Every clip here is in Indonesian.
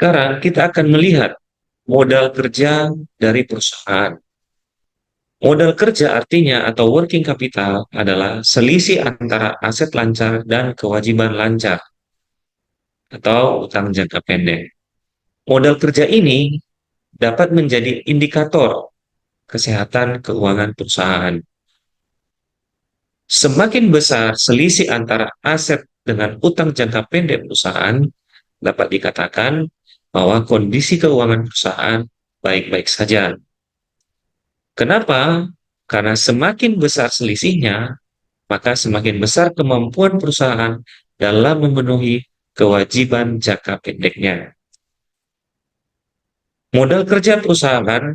Sekarang kita akan melihat modal kerja dari perusahaan. Modal kerja artinya atau working capital adalah selisih antara aset lancar dan kewajiban lancar atau utang jangka pendek. Modal kerja ini dapat menjadi indikator kesehatan keuangan perusahaan. Semakin besar selisih antara aset dengan utang jangka pendek perusahaan, dapat dikatakan bahwa kondisi keuangan perusahaan baik-baik saja. Kenapa? Karena semakin besar selisihnya, maka semakin besar kemampuan perusahaan dalam memenuhi kewajiban jangka pendeknya. Modal kerja perusahaan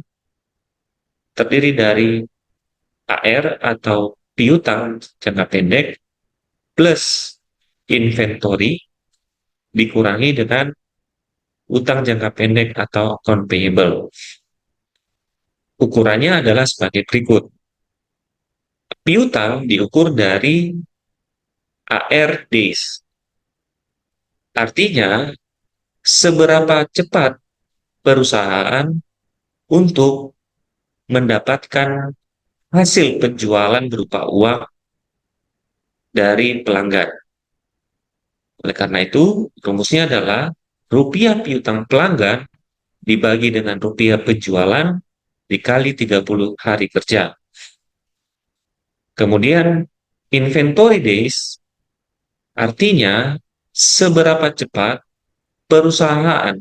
terdiri dari AR atau piutang jangka pendek plus inventory dikurangi dengan utang jangka pendek atau account payable. Ukurannya adalah sebagai berikut. Piutang diukur dari AR days. Artinya, seberapa cepat perusahaan untuk mendapatkan hasil penjualan berupa uang dari pelanggan. Oleh karena itu, rumusnya adalah rupiah piutang pelanggan dibagi dengan rupiah penjualan dikali 30 hari kerja. Kemudian, inventory days artinya seberapa cepat perusahaan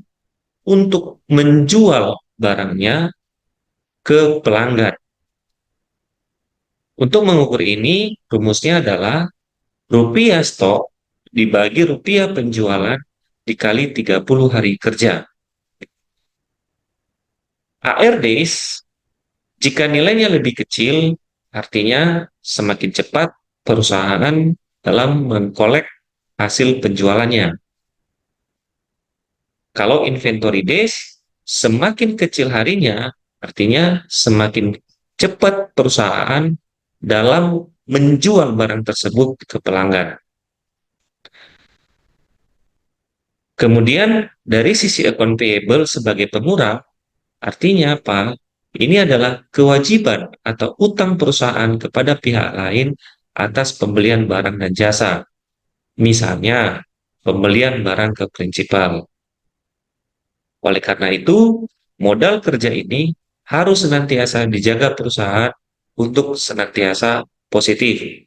untuk menjual barangnya ke pelanggan. Untuk mengukur ini, rumusnya adalah rupiah stok dibagi rupiah penjualan dikali 30 hari kerja. AR days, jika nilainya lebih kecil, artinya semakin cepat perusahaan dalam mengkolek hasil penjualannya. Kalau inventory days, semakin kecil harinya, artinya semakin cepat perusahaan dalam menjual barang tersebut ke pelanggan. Kemudian dari sisi account payable sebagai pemurah, artinya apa? Ini adalah kewajiban atau utang perusahaan kepada pihak lain atas pembelian barang dan jasa. Misalnya, pembelian barang ke prinsipal. Oleh karena itu, modal kerja ini harus senantiasa dijaga perusahaan untuk senantiasa positif,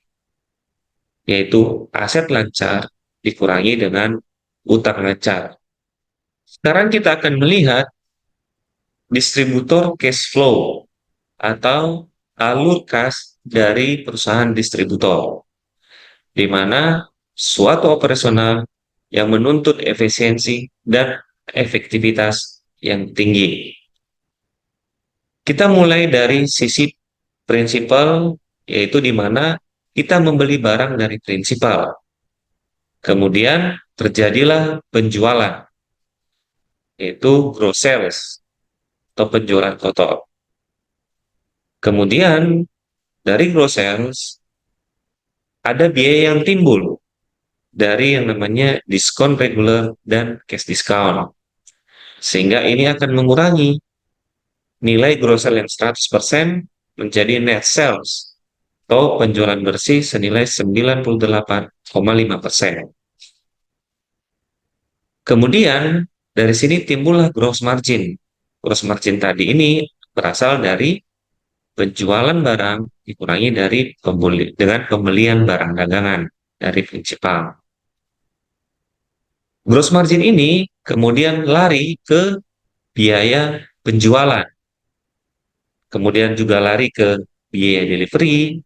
yaitu aset lancar dikurangi dengan utang lancar. Sekarang kita akan melihat distributor cash flow atau alur kas dari perusahaan distributor, di mana suatu operasional yang menuntut efisiensi dan efektivitas yang tinggi. Kita mulai dari sisi prinsipal, yaitu di mana kita membeli barang dari prinsipal. Kemudian terjadilah penjualan, yaitu gross sales atau penjualan total. Kemudian dari gross sales ada biaya yang timbul dari yang namanya diskon reguler dan cash discount. Sehingga ini akan mengurangi nilai gross sales yang 100% menjadi net sales atau penjualan bersih senilai 98,5%. Kemudian dari sini timbullah gross margin. Gross margin tadi ini berasal dari penjualan barang dikurangi dengan pembelian barang dagangan dari prinsipal. Gross margin ini kemudian lari ke biaya penjualan, kemudian juga lari ke biaya delivery,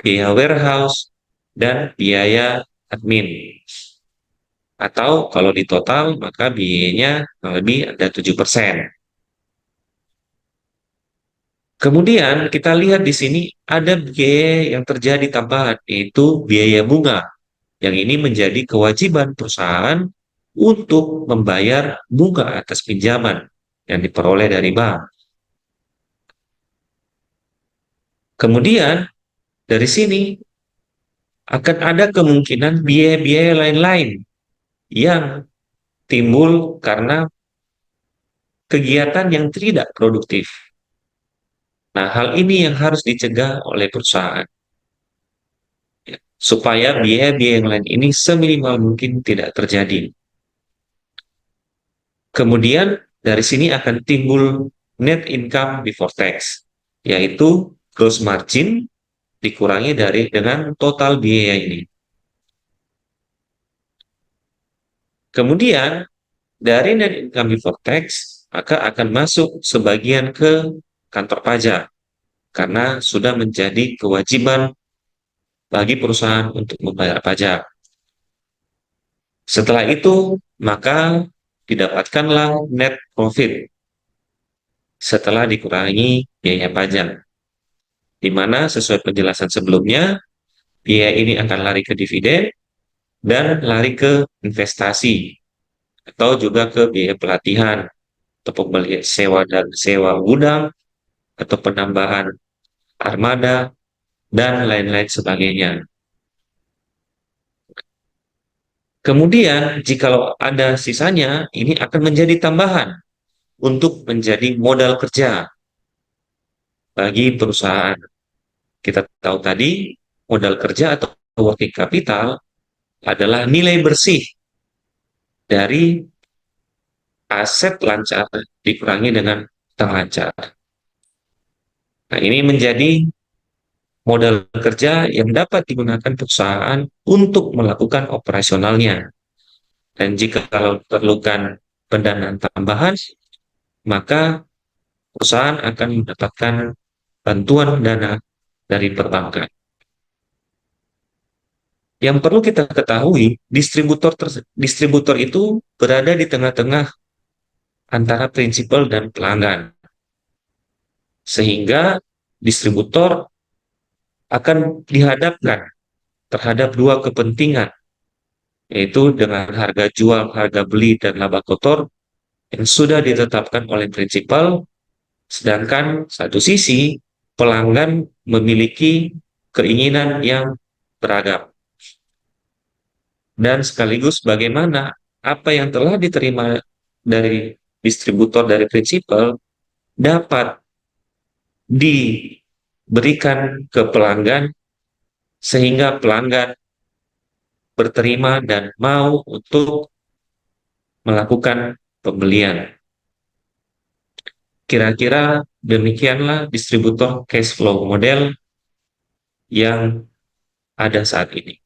biaya warehouse, dan biaya admin. Atau kalau di total, maka biayanya lebih ada 7%. Kemudian kita lihat di sini ada biaya yang terjadi tambahan, yaitu biaya bunga. Yang ini menjadi kewajiban perusahaan untuk membayar bunga atas pinjaman yang diperoleh dari bank. Kemudian dari sini akan ada kemungkinan biaya-biaya lain-lain yang timbul karena kegiatan yang tidak produktif. Nah, hal ini yang harus dicegah oleh perusahaan, ya, supaya biaya-biaya yang lain ini seminimal mungkin tidak terjadi. Kemudian dari sini akan timbul net income before tax, yaitu gross margin dikurangi dengan total biaya ini. Kemudian dari net income before tax, maka akan masuk sebagian ke kantor pajak karena sudah menjadi kewajiban bagi perusahaan untuk membayar pajak. Setelah itu, maka didapatkanlah net profit setelah dikurangi biaya pajak, di mana sesuai penjelasan sebelumnya, biaya ini akan lari ke dividen dan lari ke investasi atau juga ke biaya pelatihan atau pembelian sewa dan sewa gudang atau penambahan armada dan lain-lain sebagainya. Kemudian, jikalau ada sisanya, ini akan menjadi tambahan untuk menjadi modal kerja bagi perusahaan. Kita tahu tadi, modal kerja atau working capital adalah nilai bersih dari aset lancar dikurangi dengan utang lancar. Nah, ini menjadi modal kerja yang dapat digunakan perusahaan untuk melakukan operasionalnya. Dan jika kalau diperlukan pendanaan tambahan, maka perusahaan akan mendapatkan bantuan dana dari perbankan. Yang perlu kita ketahui, distributor itu berada di tengah-tengah antara prinsipal dan pelanggan. Sehingga distributor akan dihadapkan terhadap dua kepentingan, yaitu dengan harga jual, harga beli, dan laba kotor yang sudah ditetapkan oleh prinsipal, sedangkan satu sisi pelanggan memiliki keinginan yang beragam. Dan sekaligus bagaimana apa yang telah diterima dari distributor dari prinsipal dapat diberikan ke pelanggan sehingga pelanggan berterima dan mau untuk melakukan pembelian. Kira-kira demikianlah distributor cash flow model yang ada saat ini.